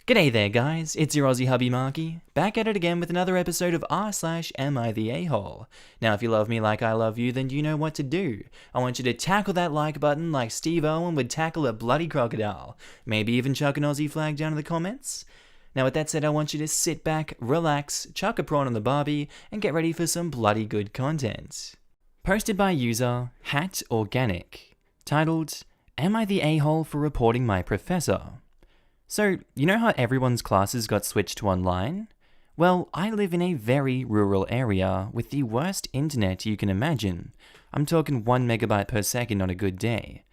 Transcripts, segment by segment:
G'day there guys, it's your Aussie hubby Markee, back at it again with another episode of r/AmiTheA. Now if you love me like I love you, then you know what to do. I want you to tackle that like button like Steve Owen would tackle a bloody crocodile. Maybe even chuck an Aussie flag down in the comments. Now with that said, I want you to sit back, relax, chuck a prawn on the barbie, and get ready for some bloody good content. Posted by user Hat Organic, titled, Am I the a-hole for reporting my professor? So, you know how everyone's classes got switched to online? Well, I live in a very rural area with the worst internet you can imagine. I'm talking 1 megabyte per second on a good day.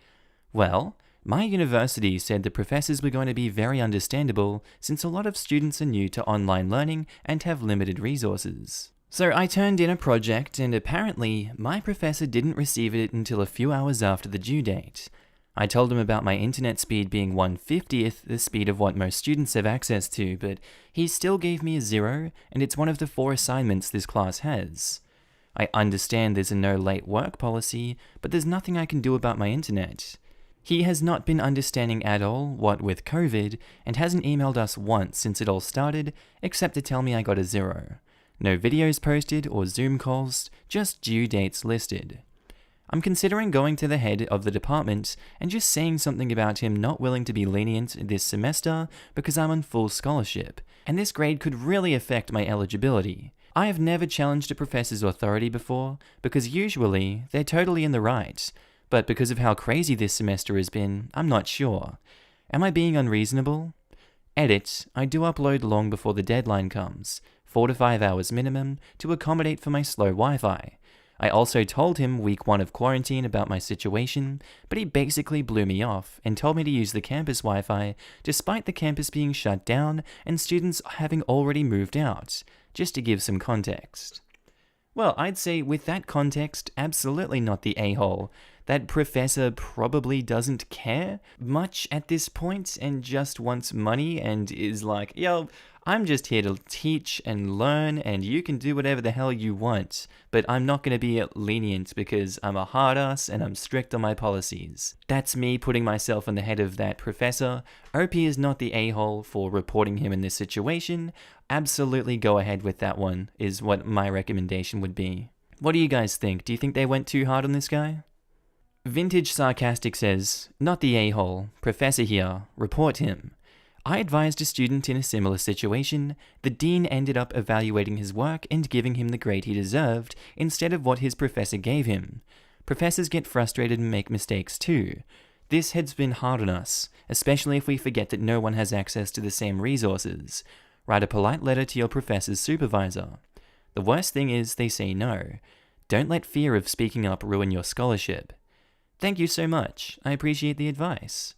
Well, my university said the professors were going to be very understandable since a lot of students are new to online learning and have limited resources. So I turned in a project and apparently my professor didn't receive it until a few hours after the due date. I told him about my internet speed being 1/50th the speed of what most students have access to, but he still gave me a 0, and it's one of the 4 assignments this class has. I understand there's a no late work policy, but there's nothing I can do about my internet. He has not been understanding at all, what with COVID, and hasn't emailed us once since it all started, except to tell me I got a 0. No videos posted or Zoom calls, just due dates listed. I'm considering going to the head of the department and just saying something about him not willing to be lenient this semester because I'm on full scholarship, and this grade could really affect my eligibility. I have never challenged a professor's authority before, because usually they're totally in the right, but because of how crazy this semester has been, I'm not sure. Am I being unreasonable? Edit, I do upload long before the deadline comes, 4 to 5 hours minimum, to accommodate for my slow Wi-Fi. I also told him week 1 of quarantine about my situation, but he basically blew me off and told me to use the campus Wi-Fi despite the campus being shut down and students having already moved out, just to give some context. Well, I'd say with that context, absolutely not the a-hole. That professor probably doesn't care much at this point and just wants money and is like, yo, I'm just here to teach and learn and you can do whatever the hell you want, but I'm not going to be lenient because I'm a hard ass and I'm strict on my policies. That's me putting myself on the head of that professor. OP is not the a-hole for reporting him in this situation. Absolutely go ahead with that one is what my recommendation would be. What do you guys think? Do you think they went too hard on this guy? Vintage Sarcastic says, not the a-hole, professor here, report him. I advised a student in a similar situation. The dean ended up evaluating his work and giving him the grade he deserved instead of what his professor gave him. Professors get frustrated and make mistakes too. This has been hard on us, especially if we forget that no one has access to the same resources. Write a polite letter to your professor's supervisor. The worst thing is they say no. Don't let fear of speaking up ruin your scholarship. Thank you so much. I appreciate the advice.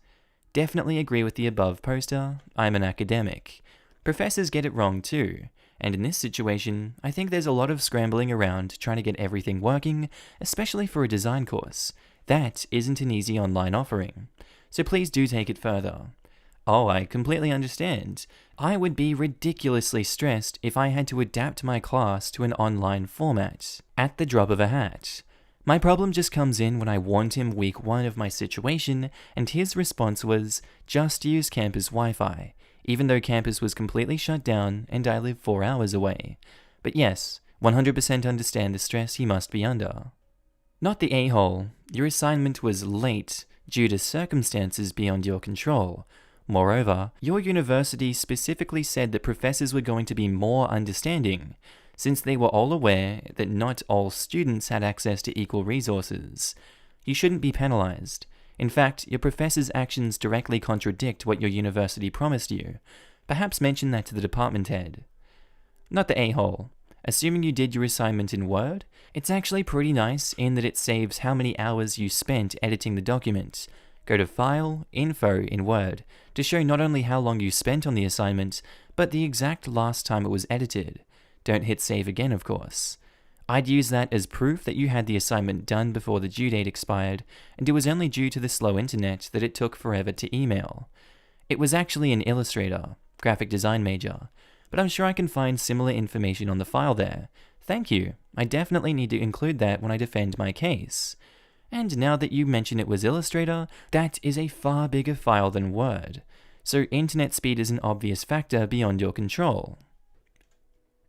Definitely agree with the above poster. I'm an academic. Professors get it wrong too, and in this situation, I think there's a lot of scrambling around trying to get everything working, especially for a design course. That isn't an easy online offering. So please do take it further. Oh, I completely understand. I would be ridiculously stressed if I had to adapt my class to an online format, at the drop of a hat. My problem just comes in when I warned him week 1 of my situation, and his response was, just use campus Wi-Fi, even though campus was completely shut down and I live 4 hours away. But yes, 100% understand the stress he must be under. Not the a-hole, your assignment was late due to circumstances beyond your control. Moreover, your university specifically said that professors were going to be more understanding, since they were all aware that not all students had access to equal resources. You shouldn't be penalized. In fact, your professor's actions directly contradict what your university promised you. Perhaps mention that to the department head. Not the a-hole. Assuming you did your assignment in Word, it's actually pretty nice in that it saves how many hours you spent editing the document. Go to File, Info in Word, to show not only how long you spent on the assignment, but the exact last time it was edited. Don't hit save again, of course. I'd use that as proof that you had the assignment done before the due date expired, and it was only due to the slow internet that it took forever to email. It was actually an Illustrator, graphic design major, but I'm sure I can find similar information on the file there. Thank you. I definitely need to include that when I defend my case. And now that you mention it was Illustrator, that is a far bigger file than Word. so internet speed is an obvious factor beyond your control.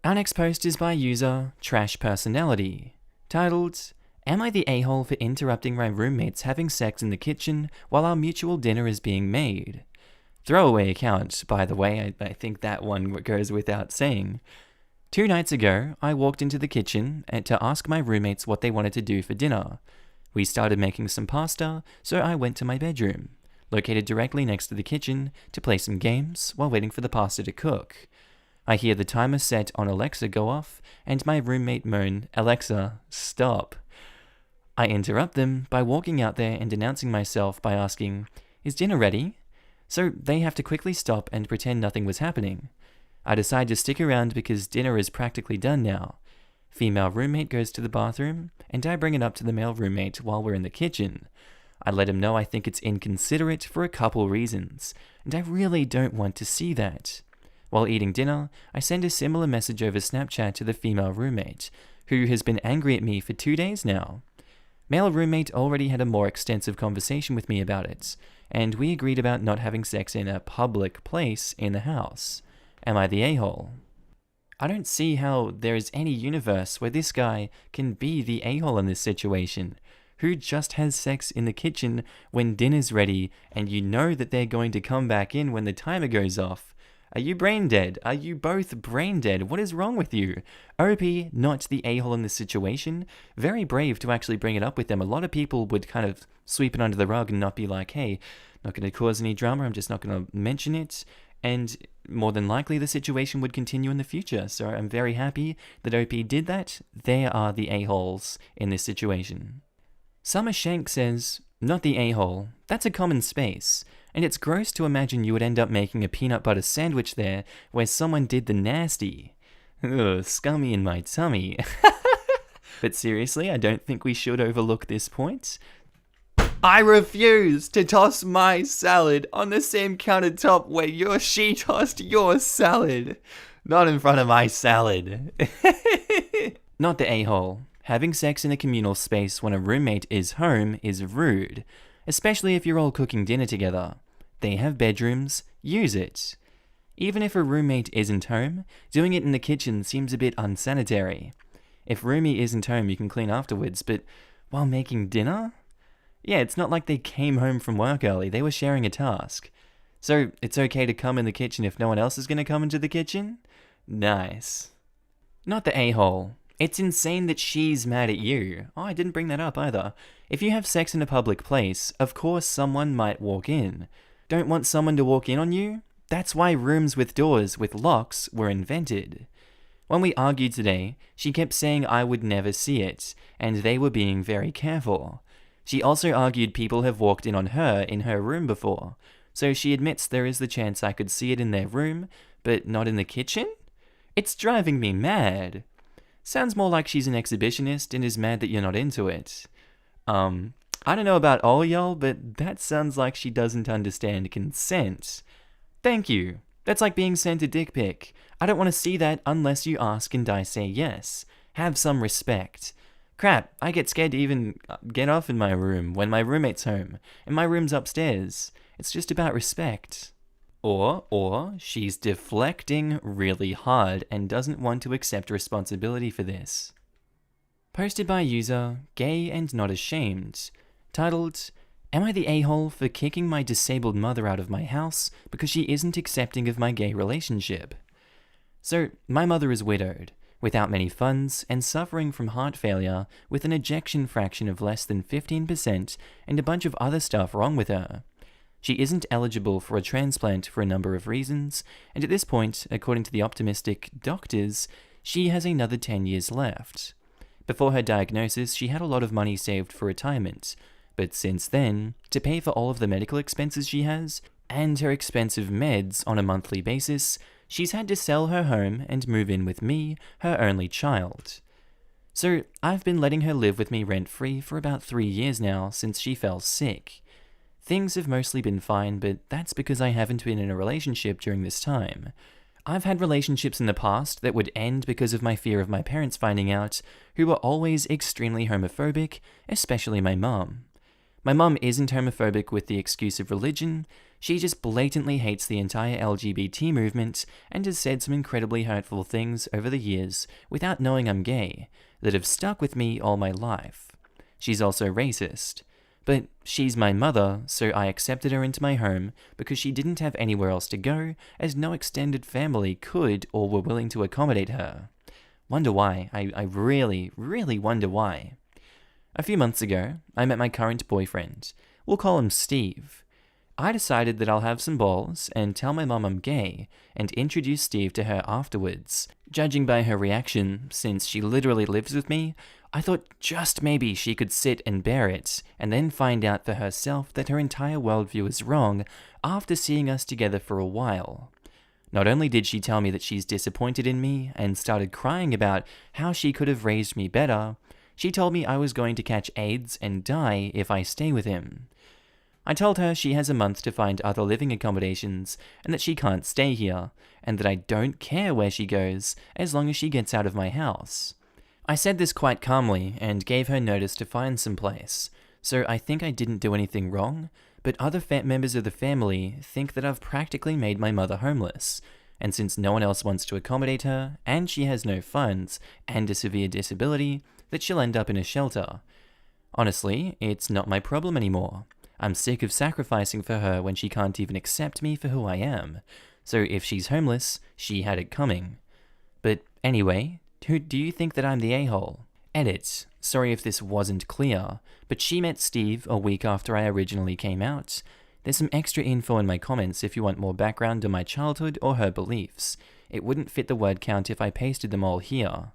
Our next post is by user Trash Personality, titled, "Am I the a-hole for interrupting my roommates having sex in the kitchen while our mutual dinner is being made?" Throwaway account, by the way, I think that one goes without saying. 2 nights ago, I walked into the kitchen to ask my roommates what they wanted to do for dinner. We started making some pasta, so I went to my bedroom, located directly next to the kitchen, to play some games while waiting for the pasta to cook. I hear the timer set on Alexa go off, and my roommate moan, "Alexa, stop." I interrupt them by walking out there and announcing myself by asking, "Is dinner ready?" So they have to quickly stop and pretend nothing was happening. I decide to stick around because dinner is practically done now. Female roommate goes to the bathroom, and I bring it up to the male roommate while we're in the kitchen. I let him know I think it's inconsiderate for a couple reasons, and I really don't want to see that. While eating dinner, I send a similar message over Snapchat to the female roommate, who has been angry at me for 2 days now. Male roommate already had a more extensive conversation with me about it, and we agreed about not having sex in a public place in the house. Am I the a-hole? I don't see how there is any universe where this guy can be the a-hole in this situation, who just has sex in the kitchen when dinner's ready and you know that they're going to come back in when the timer goes off. Are you brain dead? Are you both brain dead? What is wrong with you? OP, not the a-hole in this situation. Very brave to actually bring it up with them. A lot of people would kind of sweep it under the rug and not be like, hey, not going to cause any drama, I'm just not going to mention it. And more than likely the situation would continue in the future. So I'm very happy that OP did that. They are the a-holes in this situation. Summer Shank says, "Not the a-hole. That's a common space. And it's gross to imagine you would end up making a peanut butter sandwich there where someone did the nasty. Ugh, scummy in my tummy." But seriously, I don't think we should overlook this point. I refuse to toss my salad on the same countertop where she tossed your salad. Not in front of my salad. Not the a-hole. Having sex in a communal space when a roommate is home is rude, especially if you're all cooking dinner together. They have bedrooms, use it. Even if a roommate isn't home, doing it in the kitchen seems a bit unsanitary. If roomie isn't home, you can clean afterwards, but while making dinner? Yeah, it's not like they came home from work early, they were sharing a task. So it's okay to come in the kitchen if no one else is going to come into the kitchen? Nice. Not the a-hole. It's insane that she's mad at you. Oh, I didn't bring that up either. If you have sex in a public place, of course someone might walk in. Don't want someone to walk in on you? That's why rooms with doors with locks were invented. When we argued today, she kept saying I would never see it, and they were being very careful. She also argued people have walked in on her in her room before, so she admits there is the chance I could see it in their room, but not in the kitchen? It's driving me mad. Sounds more like she's an exhibitionist and is mad that you're not into it. I don't know about all y'all, but that sounds like she doesn't understand consent. Thank you. That's like being sent a dick pic. I don't want to see that unless you ask and I say yes. Have some respect. Crap, I get scared to even get off in my room when my roommate's home, and my room's upstairs. It's just about respect. Or she's deflecting really hard and doesn't want to accept responsibility for this. Posted by user Gay and Not Ashamed, titled, "Am I the a-hole for kicking my disabled mother out of my house because she isn't accepting of my gay relationship?" So, my mother is widowed, without many funds, and suffering from heart failure with an ejection fraction of less than 15% and a bunch of other stuff wrong with her. She isn't eligible for a transplant for a number of reasons, and at this point, according to the optimistic doctors, she has another 10 years left. Before her diagnosis, she had a lot of money saved for retirement, but since then, to pay for all of the medical expenses she has, and her expensive meds on a monthly basis, she's had to sell her home and move in with me, her only child. So I've been letting her live with me rent-free for about 3 years now since she fell sick. Things have mostly been fine, but that's because I haven't been in a relationship during this time. I've had relationships in the past that would end because of my fear of my parents finding out, who were always extremely homophobic, especially my mum. My mum isn't homophobic with the excuse of religion, She just blatantly hates the entire LGBT movement and has said some incredibly hurtful things over the years without knowing I'm gay that have stuck with me all my life. She's also racist. But she's my mother, so I accepted her into my home because she didn't have anywhere else to go, as no extended family could or were willing to accommodate her. Wonder why. I really, really wonder why. A few months ago, I met my current boyfriend. We'll call him Steve. I decided that I'll have some balls and tell my mum I'm gay and introduce Steve to her afterwards. Judging by her reaction, since she literally lives with me, I thought just maybe she could sit and bear it, and then find out for herself that her entire worldview is wrong after seeing us together for a while. Not only did she tell me that she's disappointed in me and started crying about how she could have raised me better, she told me I was going to catch AIDS and die if I stay with him. I told her she has a month to find other living accommodations and that she can't stay here, and that I don't care where she goes as long as she gets out of my house. I said this quite calmly and gave her notice to find some place, so I think I didn't do anything wrong, but other members of the family think that I've practically made my mother homeless, and since no one else wants to accommodate her, and she has no funds and a severe disability, that she'll end up in a shelter. Honestly, it's not my problem anymore. I'm sick of sacrificing for her when she can't even accept me for who I am, so if she's homeless, she had it coming. But anyway, who do you think that I'm the a-hole? Edit. Sorry if this wasn't clear, but she met Steve a week after I originally came out. There's some extra info in my comments if you want more background on my childhood or her beliefs. It wouldn't fit the word count if I pasted them all here.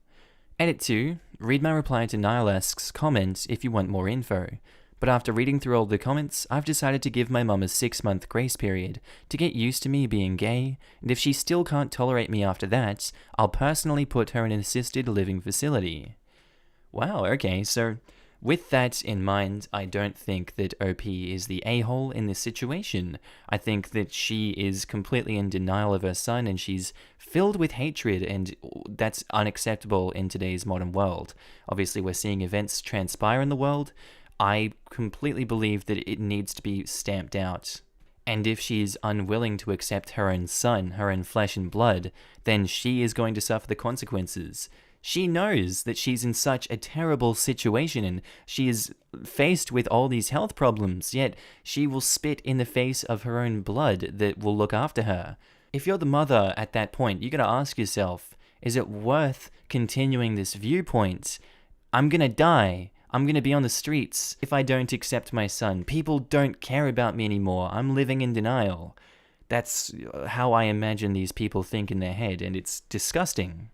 Edit 2. Read my reply to Nihilesk's comment if you want more info. But after reading through all the comments, I've decided to give my mum a 6-month grace period to get used to me being gay, and if she still can't tolerate me after that, I'll personally put her in an assisted living facility. Wow, okay, so with that in mind, I don't think that OP is the a-hole in this situation. I think that she is completely in denial of her son, and she's filled with hatred, and that's unacceptable in today's modern world. Obviously, we're seeing events transpire in the world. I completely believe that it needs to be stamped out. And if she's unwilling to accept her own son, her own flesh and blood, then she is going to suffer the consequences. She knows that she's in such a terrible situation and she is faced with all these health problems, yet she will spit in the face of her own blood that will look after her. If you're the mother at that point, you gotta ask yourself, is it worth continuing this viewpoint? I'm gonna die. I'm going to be on the streets if I don't accept my son. People don't care about me anymore. I'm living in denial. That's how I imagine these people think in their head, and it's disgusting.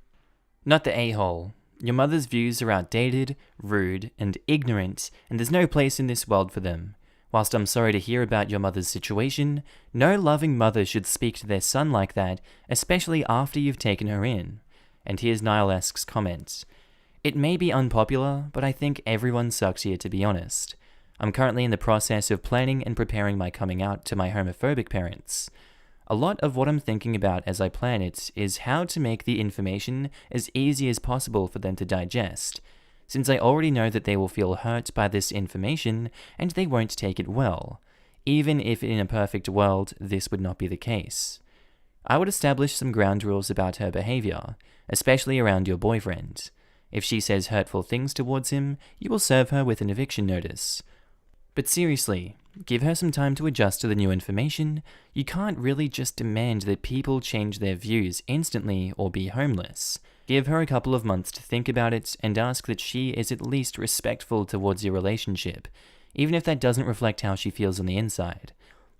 Not the a-hole. Your mother's views are outdated, rude, and ignorant, and there's no place in this world for them. Whilst I'm sorry to hear about your mother's situation, no loving mother should speak to their son like that, especially after you've taken her in. And here's Nihilesk's comments. It may be unpopular, but I think everyone sucks here, to be honest. I'm currently in the process of planning and preparing my coming out to my homophobic parents. A lot of what I'm thinking about as I plan it is how to make the information as easy as possible for them to digest, since I already know that they will feel hurt by this information and they won't take it well, even if in a perfect world this would not be the case. I would establish some ground rules about her behavior, especially around your boyfriend. If she says hurtful things towards him, you will serve her with an eviction notice. But seriously, give her some time to adjust to the new information. You can't really just demand that people change their views instantly or be homeless. Give her a couple of months to think about it and ask that she is at least respectful towards your relationship, even if that doesn't reflect how she feels on the inside.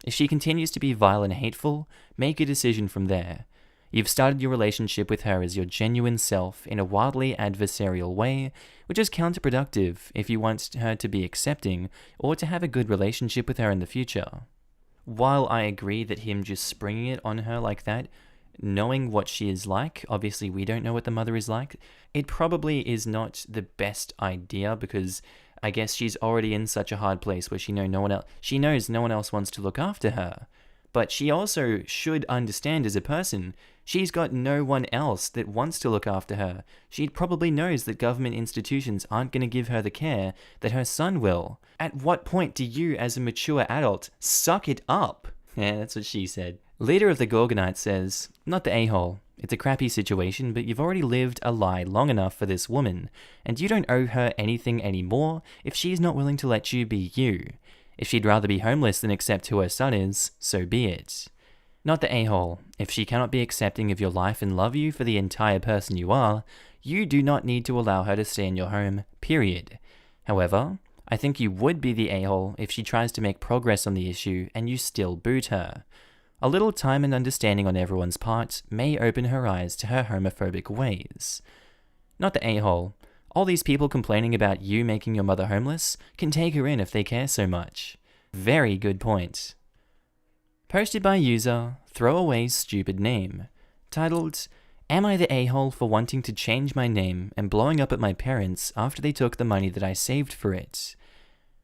If she continues to be vile and hateful, make a decision from there. You've started your relationship with her as your genuine self in a wildly adversarial way, which is counterproductive if you want her to be accepting or to have a good relationship with her in the future. While I agree that him just springing it on her like that, knowing what she is like, obviously we don't know what the mother is like, it probably is not the best idea because I guess she's already in such a hard place where she knows no one else wants to look after her. But she also should understand as a person, she's got no one else that wants to look after her. She probably knows that government institutions aren't going to give her the care that her son will. At what point do you, as a mature adult, suck it up? Yeah, that's what she said. Leader of the Gorgonites says, not the a-hole. It's a crappy situation, but you've already lived a lie long enough for this woman, and you don't owe her anything anymore if she's not willing to let you be you. If she'd rather be homeless than accept who her son is, so be it. Not the a-hole. If she cannot be accepting of your life and love you for the entire person you are, you do not need to allow her to stay in your home, period. However, I think you would be the a-hole if she tries to make progress on the issue and you still boot her. A little time and understanding on everyone's part may open her eyes to her homophobic ways. Not the a-hole. All these people complaining about you making your mother homeless can take her in if they care so much. Very good point. Posted by user Throwaway Stupid Name. Titled, Am I the a-hole for wanting to change my name and blowing up at my parents after they took the money that I saved for it?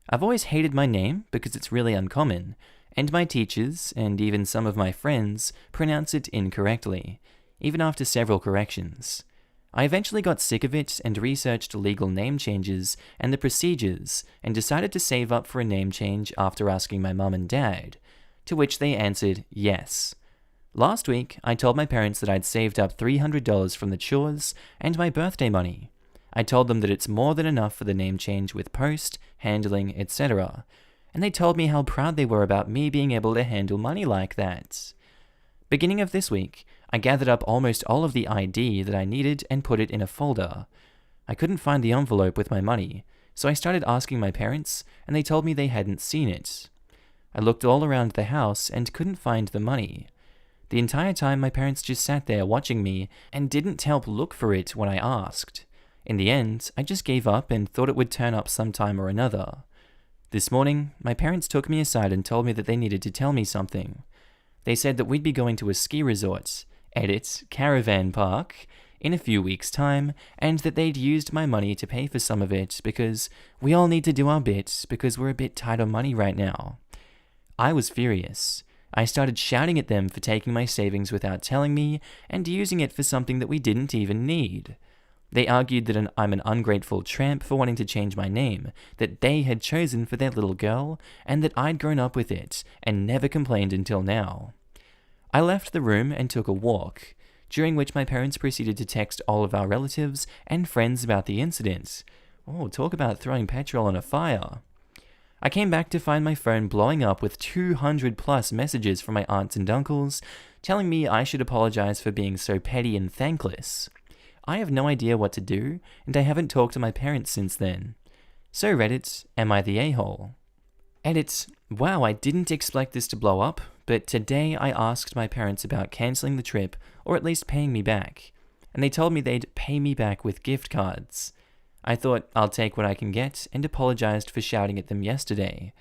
I've always hated my name because it's really uncommon, and my teachers, and even some of my friends, pronounce it incorrectly, even after several corrections. I eventually got sick of it and researched legal name changes and the procedures and decided to save up for a name change after asking my mum and dad, to which they answered yes. Last week, I told my parents that I'd saved up $300 from the chores and my birthday money. I told them that it's more than enough for the name change with post, handling, etc., and they told me how proud they were about me being able to handle money like that. Beginning of this week, I gathered up almost all of the ID that I needed and put it in a folder. I couldn't find the envelope with my money, so I started asking my parents, and they told me they hadn't seen it. I looked all around the house and couldn't find the money. The entire time my parents just sat there watching me and didn't help look for it when I asked. In the end, I just gave up and thought it would turn up sometime or another. This morning, my parents took me aside and told me that they needed to tell me something. They said that we'd be going to a ski resort, edit, caravan park, in a few weeks' time, and that they'd used my money to pay for some of it because we all need to do our bit because we're a bit tight on money right now. I was furious. I started shouting at them for taking my savings without telling me and using it for something that we didn't even need. They argued that I'm an ungrateful tramp for wanting to change my name, that they had chosen for their little girl, and that I'd grown up with it and never complained until now. I left the room and took a walk, during which my parents proceeded to text all of our relatives and friends about the incident. Oh, talk about throwing petrol on a fire. I came back to find my phone blowing up with 200 plus messages from my aunts and uncles, telling me I should apologize for being so petty and thankless. I have no idea what to do, and I haven't talked to my parents since then. So Reddit, am I the a-hole? Edit, wow, I didn't expect this to blow up, but today I asked my parents about cancelling the trip, or at least paying me back, and they told me they'd pay me back with gift cards. I thought I'll take what I can get, and apologized for shouting at them yesterday.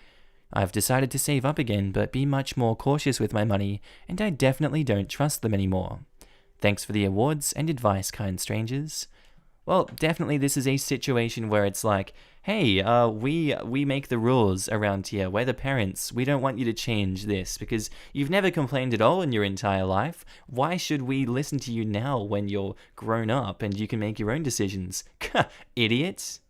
I've decided to save up again, but be much more cautious with my money, and I definitely don't trust them anymore. Thanks for the awards and advice, kind strangers. Well, definitely this is a situation where it's like, hey, we make the rules around here. We're the parents. We don't want you to change this because you've never complained at all in your entire life. Why should we listen to you now when you're grown up and you can make your own decisions? Idiots.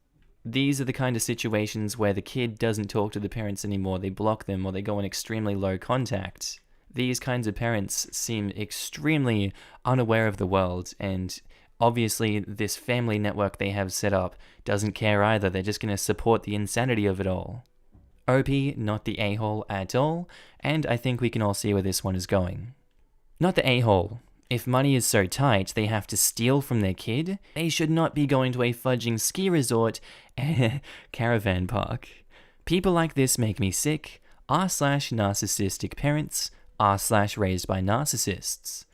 These are the kind of situations where the kid doesn't talk to the parents anymore. They block them or they go on extremely low contact. These kinds of parents seem extremely unaware of the world, and obviously this family network they have set up doesn't care either. They're just going to support the insanity of it all. OP, not the a-hole at all, and I think we can all see where this one is going. Not the a-hole. If money is so tight they have to steal from their kid, they should not be going to a fudging ski resort caravan park. People like this make me sick. r/narcissistic parents. r/raised by narcissists.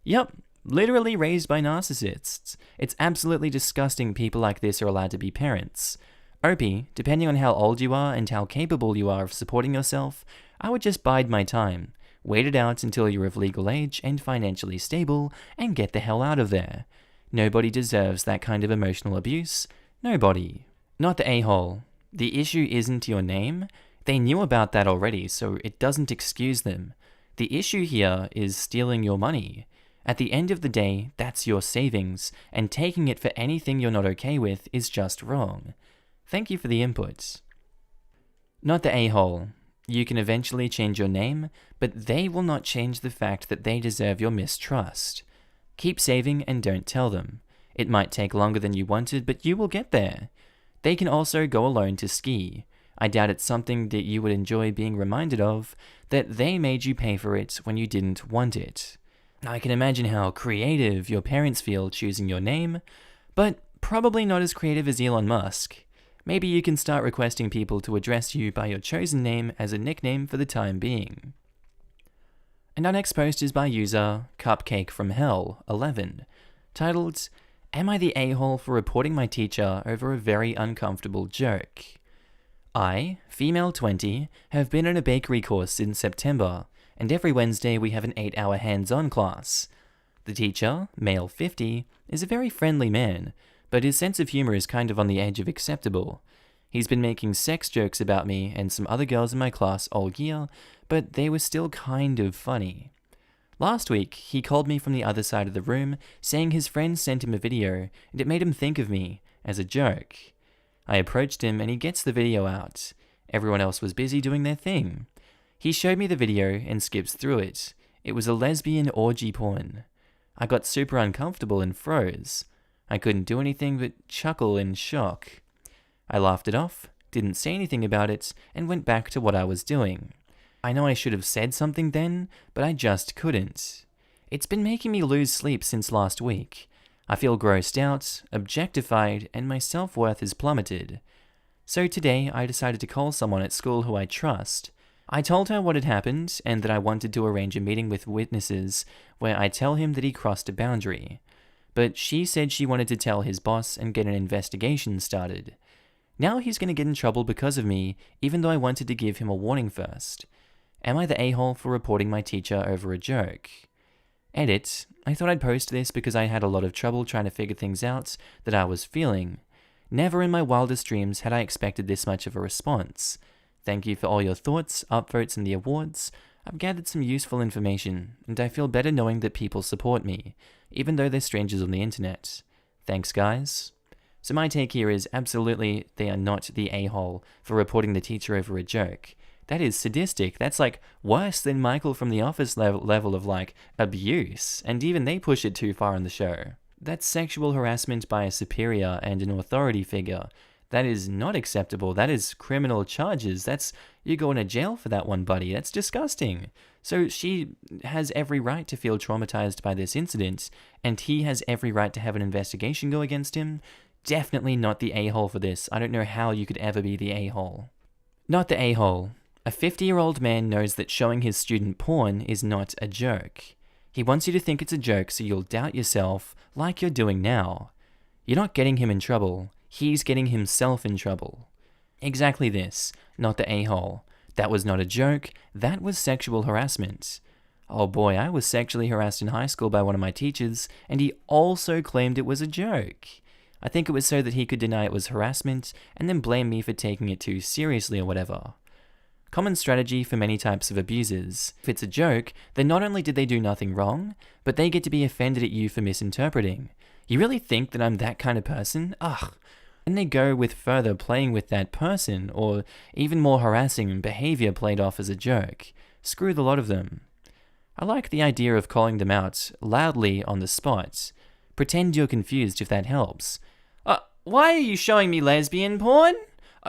Yup, literally raised by narcissists. It's absolutely disgusting people like this are allowed to be parents. OP, depending on how old you are and how capable you are of supporting yourself, I would just bide my time. Wait it out until you're of legal age and financially stable, and get the hell out of there. Nobody deserves that kind of emotional abuse. Nobody. Not the a-hole. The issue isn't your name. They knew about that already, so it doesn't excuse them. The issue here is stealing your money. At the end of the day, that's your savings, and taking it for anything you're not okay with is just wrong. Thank you for the input. Not the a-hole. You can eventually change your name, but they will not change the fact that they deserve your mistrust. Keep saving and don't tell them. It might take longer than you wanted, but you will get there. They can also go alone to ski. I doubt it's something that you would enjoy being reminded of, that they made you pay for it when you didn't want it. I can imagine how creative your parents feel choosing your name, but probably not as creative as Elon Musk. Maybe you can start requesting people to address you by your chosen name as a nickname for the time being. And our next post is by user Cupcake from Hell 11, titled, "Am I the a-hole for reporting my teacher over a very uncomfortable joke? I, female 20, have been in a bakery course since September, and every Wednesday we have an 8-hour hands-on class. The teacher, male 50, is a very friendly man, but his sense of humor is kind of on the edge of acceptable. He's been making sex jokes about me and some other girls in my class all year, but they were still kind of funny. Last week, he called me from the other side of the room, saying his friend sent him a video, and it made him think of me, as a joke. I approached him and he gets the video out. Everyone else was busy doing their thing. He showed me the video and skips through it. It was a lesbian orgy porn. I got super uncomfortable and froze. I couldn't do anything but chuckle in shock. I laughed it off, didn't say anything about it, and went back to what I was doing. I know I should have said something then, but I just couldn't. It's been making me lose sleep since last week. I feel grossed out, objectified, and my self-worth has plummeted. So today, I decided to call someone at school who I trust. I told her what had happened, and that I wanted to arrange a meeting with witnesses where I tell him that he crossed a boundary. But she said she wanted to tell his boss and get an investigation started. Now he's going to get in trouble because of me, even though I wanted to give him a warning first. Am I the a-hole for reporting my teacher over a joke? Edit. I thought I'd post this because I had a lot of trouble trying to figure things out that I was feeling. Never in my wildest dreams had I expected this much of a response. Thank you for all your thoughts, upvotes, and the awards. I've gathered some useful information, and I feel better knowing that people support me, even though they're strangers on the internet. Thanks, guys. So my take here is absolutely they are not the a-hole for reporting the teacher over a joke. That is sadistic. That's like worse than Michael from The Office level of like abuse, and even they push it too far in the show. That's sexual harassment by a superior and an authority figure. That is not acceptable. That is criminal charges. You're going to jail for that one, buddy. That's disgusting. So she has every right to feel traumatized by this incident, and he has every right to have an investigation go against him. Definitely not the a-hole for this. I don't know how you could ever be the a-hole. Not the a-hole. A 50-year-old man knows that showing his student porn is not a joke. He wants you to think it's a joke so you'll doubt yourself, like you're doing now. You're not getting him in trouble. He's getting himself in trouble. Exactly this, not the a-hole. That was not a joke, that was sexual harassment. Oh boy, I was sexually harassed in high school by one of my teachers, and he also claimed it was a joke. I think it was so that he could deny it was harassment, and then blame me for taking it too seriously or whatever. Common strategy for many types of abusers. If it's a joke, then not only did they do nothing wrong, but they get to be offended at you for misinterpreting. You really think that I'm that kind of person? Ugh. And they go with further playing with that person, or even more harassing behavior played off as a joke. Screw the lot of them. I like the idea of calling them out loudly on the spot. Pretend you're confused if that helps. Why are you showing me lesbian porn?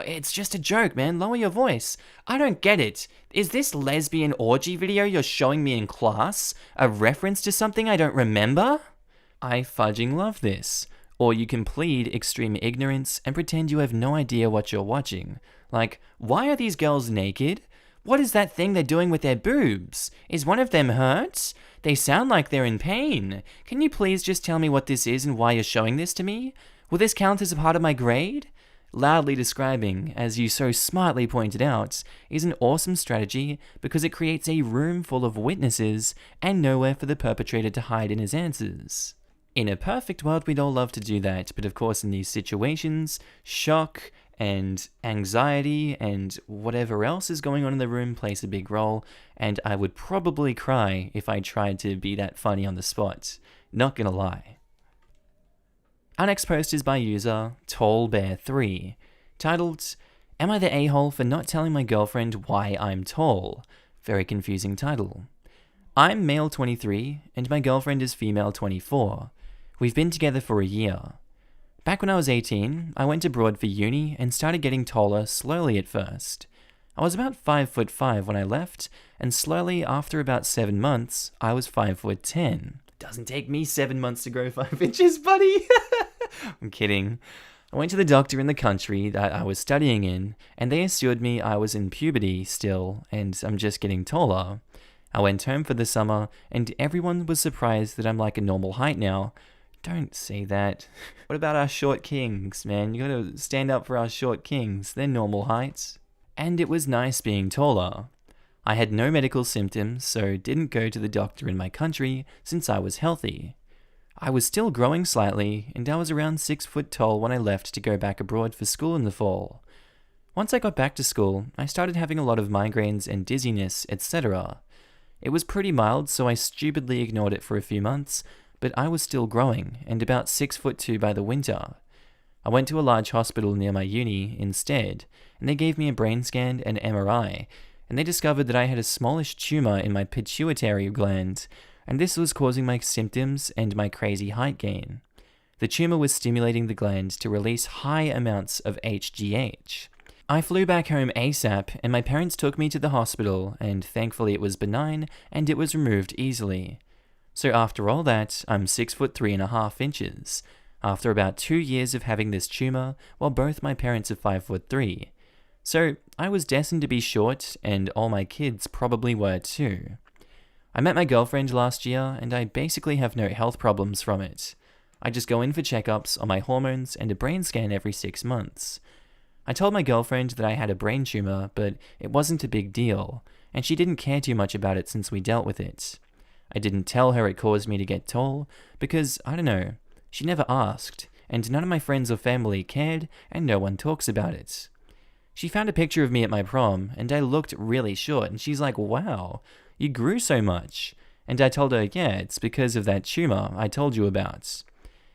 It's just a joke, man. Lower your voice. I don't get it. Is this lesbian orgy video you're showing me in class a reference to something I don't remember? I fudging love this. Or you can plead extreme ignorance and pretend you have no idea what you're watching. Like, why are these girls naked? What is that thing they're doing with their boobs? Is one of them hurt? They sound like they're in pain. Can you please just tell me what this is and why you're showing this to me? Will this count as a part of my grade? Loudly describing, as you so smartly pointed out, is an awesome strategy because it creates a room full of witnesses and nowhere for the perpetrator to hide in his answers. In a perfect world, we'd all love to do that, but of course in these situations, shock and anxiety and whatever else is going on in the room plays a big role, and I would probably cry if I tried to be that funny on the spot. Not gonna lie. Our next post is by user TallBear3, titled, Am I the a-hole for not telling my girlfriend why I'm tall? Very confusing title. I'm male 23, and my girlfriend is female 24. We've been together for a year. Back when I was 18, I went abroad for uni and started getting taller slowly at first. I was about 5'5" when I left, and slowly after about 7 months, I was 5'10". Doesn't take me 7 months to grow 5 inches, buddy. I'm kidding. I went to the doctor in the country that I was studying in, and they assured me I was in puberty still, and I'm just getting taller. I went home for the summer, and everyone was surprised that I'm like a normal height now. Don't say that. What about our short kings, man? You gotta stand up for our short kings. They're normal heights. And it was nice being taller. I had no medical symptoms, so didn't go to the doctor in my country since I was healthy. I was still growing slightly, and I was around 6 foot tall when I left to go back abroad for school in the fall. Once I got back to school, I started having a lot of migraines and dizziness, etc. It was pretty mild, so I stupidly ignored it for a few months, but I was still growing, and about 6'2" by the winter. I went to a large hospital near my uni instead, and they gave me a brain scan and MRI, and they discovered that I had a smallish tumor in my pituitary gland, and this was causing my symptoms and my crazy height gain. The tumor was stimulating the gland to release high amounts of HGH. I flew back home ASAP, and my parents took me to the hospital, and thankfully it was benign, and it was removed easily. So after all that, I'm 6'3.5" after about 2 years of having this tumor, while both my parents are 5'3". So I was destined to be short, and all my kids probably were too. I met my girlfriend last year, and I basically have no health problems from it. I just go in for checkups on my hormones and a brain scan every 6 months. I told my girlfriend that I had a brain tumor, but it wasn't a big deal, and she didn't care too much about it since we dealt with it. I didn't tell her it caused me to get tall, because, I don't know, she never asked, and none of my friends or family cared, and no one talks about it. She found a picture of me at my prom, and I looked really short, and she's like, "Wow, you grew so much." And I told her, yeah, it's because of that tumor I told you about.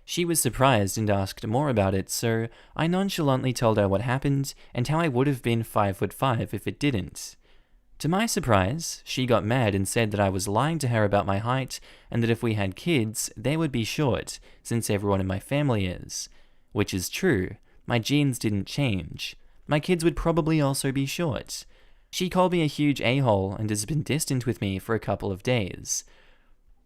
She was surprised and asked more about it, so I nonchalantly told her what happened and how I would have been 5'5" if it didn't. To my surprise, she got mad and said that I was lying to her about my height and that if we had kids, they would be short, since everyone in my family is. Which is true. My genes didn't change. My kids would probably also be short. She called me a huge a-hole and has been distant with me for a couple of days.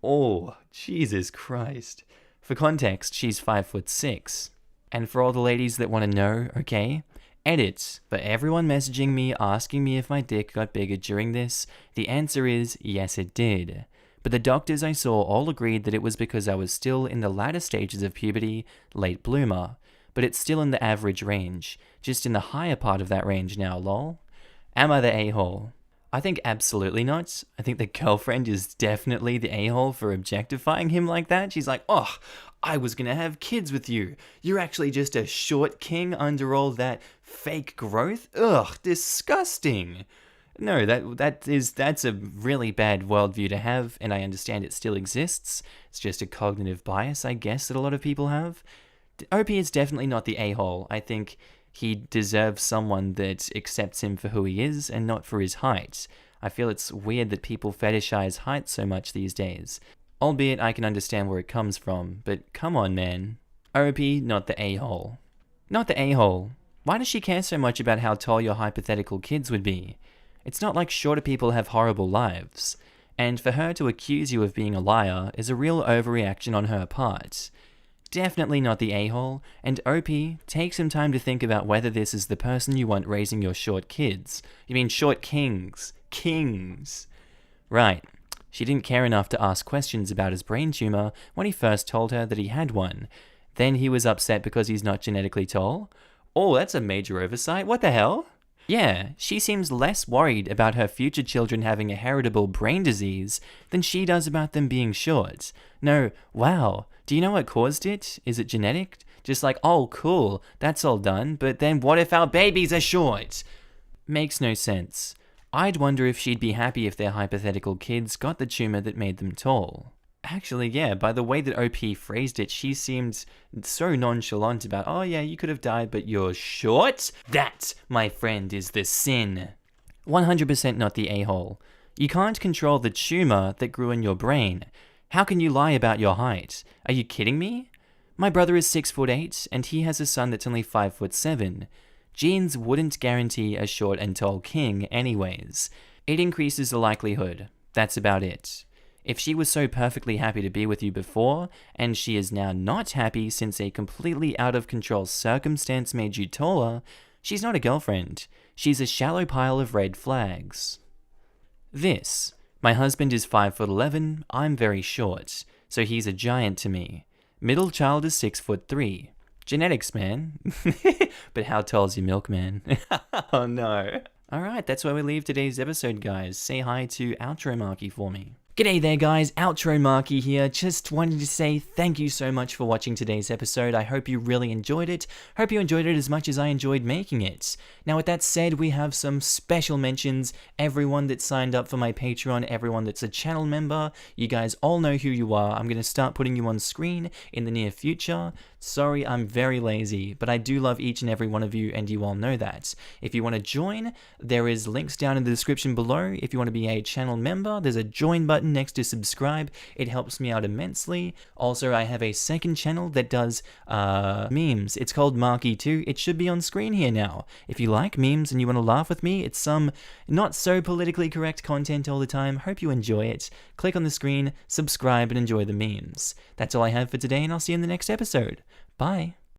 Oh, Jesus Christ. For context, she's 5'6". And for all the ladies that want to know, okay? Edit. For everyone messaging me asking me if my dick got bigger during this, the answer is yes it did. But the doctors I saw all agreed that it was because I was still in the latter stages of puberty, late bloomer. But it's still in the average range, just in the higher part of that range now, lol. Am I the a-hole? I think absolutely not. I think the girlfriend is definitely the a-hole for objectifying him like that. She's like, "Oh, I was gonna have kids with you. You're actually just a short king under all that fake growth? Ugh, disgusting." No, that's a really bad worldview to have, and I understand it still exists. It's just a cognitive bias, I guess, that a lot of people have. OP is definitely not the a-hole. I think he deserves someone that accepts him for who he is and not for his height. I feel it's weird that people fetishize height so much these days. Albeit I can understand where it comes from, but come on, man. OP, not the a-hole. Not the a-hole. Why does she care so much about how tall your hypothetical kids would be? It's not like shorter people have horrible lives. And for her to accuse you of being a liar is a real overreaction on her part. Definitely not the a-hole, and OP, take some time to think about whether this is the person you want raising your short kids. You mean short kings. Kings. Right. She didn't care enough to ask questions about his brain tumor when he first told her that he had one. Then he was upset because he's not genetically tall? Oh, that's a major oversight. What the hell? Yeah, she seems less worried about her future children having a heritable brain disease than she does about them being short. No, wow, do you know what caused it? Is it genetic? Just like, oh cool, that's all done, but then what if our babies are short? Makes no sense. I'd wonder if she'd be happy if their hypothetical kids got the tumor that made them tall. Actually, yeah, by the way that OP phrased it, she seemed so nonchalant about, oh yeah, you could have died, but you're short? That, my friend, is the sin. 100% not the a-hole. You can't control the tumor that grew in your brain. How can you lie about your height? Are you kidding me? My brother is 6'8", and he has a son that's only 5'7". Genes wouldn't guarantee a short and tall king anyways. It increases the likelihood. That's about it. If she was so perfectly happy to be with you before, and she is now not happy since a completely out of control circumstance made you taller, she's not a girlfriend. She's a shallow pile of red flags. This. My husband is 5'11", I'm very short, so he's a giant to me. Middle child is 6'3". Genetics, man. But how tall's your milkman? Oh no. Alright, that's where we leave today's episode, guys. Say hi to outro Markee for me. G'day there guys, outro Markee here. Just wanted to say thank you so much for watching today's episode. I hope you really enjoyed it. Hope you enjoyed it as much as I enjoyed making it. Now with that said, we have some special mentions. Everyone that signed up for my Patreon, everyone that's a channel member, you guys all know who you are. I'm going to start putting you on screen in the near future. Sorry, I'm very lazy, but I do love each and every one of you, and you all know that. If you want to join, there is links down in the description below. If you want to be a channel member, there's a join button next to subscribe. It helps me out immensely. Also, I have a second channel that does memes. It's called Markee 2. It should be on screen here now. If you like memes and you want to laugh with me, it's some not so politically correct content all the time. Hope you enjoy it. Click on the screen, subscribe, and enjoy the memes. That's all I have for today, and I'll see you in the next episode. Bye.